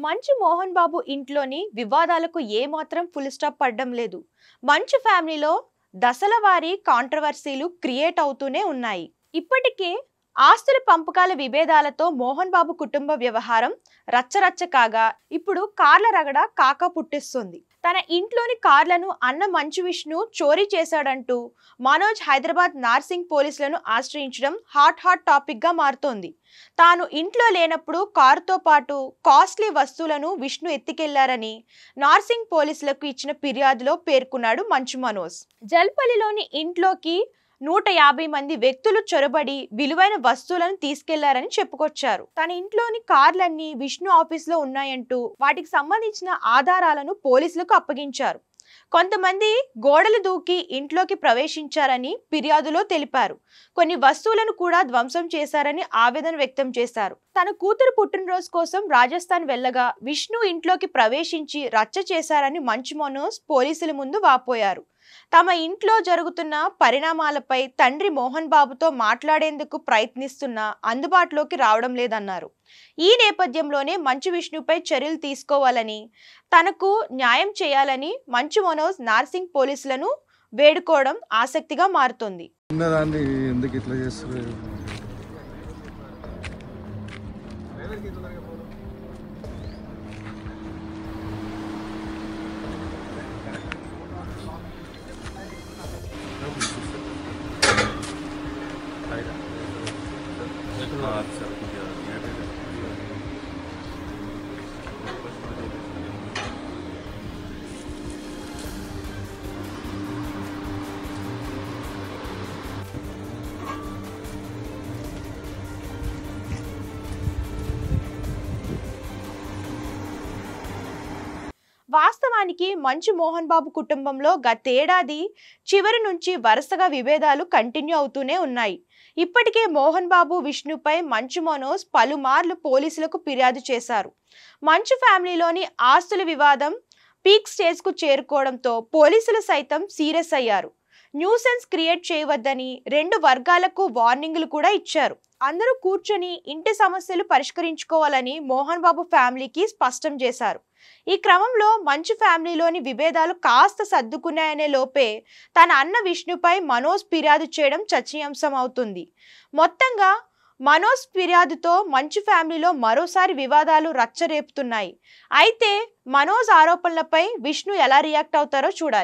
మంచు మోహన్ బాబు ఇంట్లోని వివాదాలకు ఏమాత్రం ఫుల్ స్టాప్ పడడం లేదు. మంచు ఫ్యామిలీలో దశల వారీ కాంట్రవర్సీలు క్రియేట్ అవుతూనే ఉన్నాయి. ఇప్పటికే ఆస్తుల పంపకాల విభేదాలతో మోహన్ బాబు కుటుంబ వ్యవహారం రచ్చరచ్చ కాగా ఇప్పుడు కార్ల రగడ కాకా పుట్టిస్తుంది. తన ఇంట్లోని కార్లను అన్న మంచు విష్ణు చోరీ చేశాడంటూ మనోజ్ హైదరాబాద్ నార్సింగ్ పోలీసులను ఆశ్రయించడం హాట్ టాపిక్ గా మారుతోంది. తాను ఇంట్లో లేనప్పుడు కారుతో పాటు కాస్ట్లీ వస్తువులను విష్ణు ఎత్తికెళ్లారని నార్సింగ్ పోలీసులకు ఇచ్చిన ఫిర్యాదులో పేర్కొన్నాడు మంచు మనోజ్. జల్పల్లిలోని ఇంట్లోకి 150 మంది వ్యక్తులు చొరబడి విలువైన వస్తువులను తీసుకెళ్లారని చెప్పుకొచ్చారు. తన ఇంట్లోని కార్లన్నీ విష్ణు ఆఫీసులో ఉన్నాయంటూ వాటికి సంబంధించిన ఆధారాలను పోలీసులకు అప్పగించారు. కొంతమంది గోడలు దూకి ఇంట్లోకి ప్రవేశించారని ఫిర్యాదులో తెలిపారు. కొన్ని వస్తువులను కూడా ధ్వంసం చేశారని ఆవేదన వ్యక్తం చేశారు. తన కూతురు పుట్టినరోజు కోసం రాజస్థాన్ వెళ్లగా విష్ణు ఇంట్లోకి ప్రవేశించి రచ్చ చేశారని మంచు మనోజ్ పోలీసుల ముందు వాపోయారు. తమ ఇంట్లో జరుగుతున్న పరిణామాలపై తండ్రి మోహన్ బాబుతో మాట్లాడేందుకు ప్రయత్నిస్తున్నా అందుబాటులోకి రావడం లేదన్నారు. ఈ నేపథ్యంలోనే మంచు విష్ణుపై చర్యలు తీసుకోవాలని, తనకు న్యాయం చేయాలని మంచు మనోజ్ నార్సింగ్ పోలీసులను వేడుకోవడం ఆసక్తిగా మారుతోంది. వాస్తవానికి మంచు మోహన్ బాబు కుటుంబంలో గతేడాది చివరి నుంచి వరుసగా విభేదాలు కంటిన్యూ అవుతూనే ఉన్నాయి. ఇప్పటికే మోహన్ బాబు విష్ణుపై మంచు మనోజ్ పలుమార్లు పోలీసులకు ఫిర్యాదు చేశారు. మంచు ఫ్యామిలీలోని ఆస్తుల వివాదం పీక్ స్టేజ్ కు చేరుకోవడంతో పోలీసులు సైతం సీరియస్ అయ్యారు. న్యూసెన్స్ క్రియేట్ చేయవద్దని రెండు వర్గాలకు వార్నింగ్లు కూడా ఇచ్చారు. అందరూ కూర్చొని ఇంటి సమస్యలు పరిష్కరించుకోవాలని మోహన్ బాబు ఫ్యామిలీకి స్పష్టం చేశారు. ఈ క్రమంలో మంచు ఫ్యామిలీలోని విభేదాలు కాస్త సర్దుకున్నాయనే లోపే తన అన్న విష్ణుపై మనోజ్ ఫిర్యాదు చేయడం చర్చనీయాంశం అవుతుంది. మొత్తంగా మనోజ్ ఫిర్యాదుతో మంచు ఫ్యామిలీలో మరోసారి వివాదాలు రచ్చరేపుతున్నాయి. అయితే మనోజ్ ఆరోపణలపై విష్ణు ఎలా రియాక్ట్ అవుతారో చూడాలి.